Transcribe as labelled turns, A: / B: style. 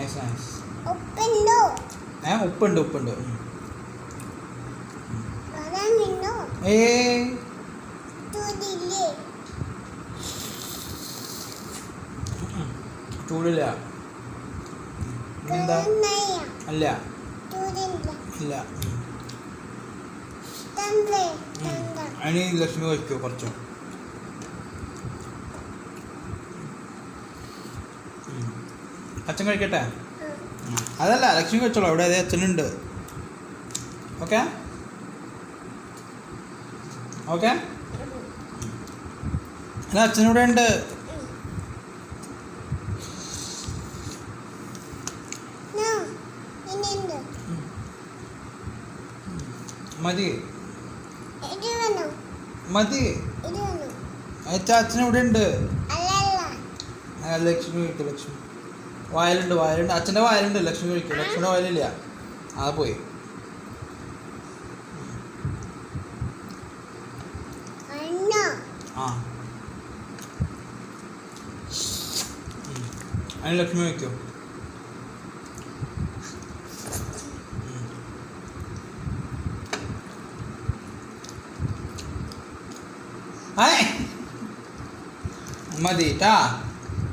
A: Nice nice.
B: ഉപ്പുണ്ടോ?
A: ഉപ്പുണ്ട് ഉപ്പുണ്ട്.
B: വരാനിന്നോ? ചൂടില്ലേ?
A: ചൂടില്ല. എന്താ? അല്ല
B: ചൂടില്ല.
A: ഇല്ല.
B: തണ്ടേ
A: അതിന് ലക്ഷ്മി കഴിക്കോ കുറച്ചോ? അച്ഛൻ കഴിക്കട്ടെ? അതല്ല, ലക്ഷ്മി കഴിച്ചോളൂ. അവിടെ അതേ അച്ഛനുണ്ട്. Okay okay. അല്ല, അച്ഛനിവിടെ ഉണ്ട്. മതി മതി. അച്ഛനിവിടെ ഉണ്ട്. ലക്ഷ്മി കഴിക്കും. ലക്ഷ്മി വായലുണ്ട്. വായലുണ്ട്. അച്ഛൻ്റെ വായലുണ്ട്. ലക്ഷ്മി കഴിക്കും. ലക്ഷ്മിയുടെ വായലില്ല. അത് പോയി. ആ അതിന് ലക്ഷ്മി വയ്ക്കോ? മതി ട്ടാ.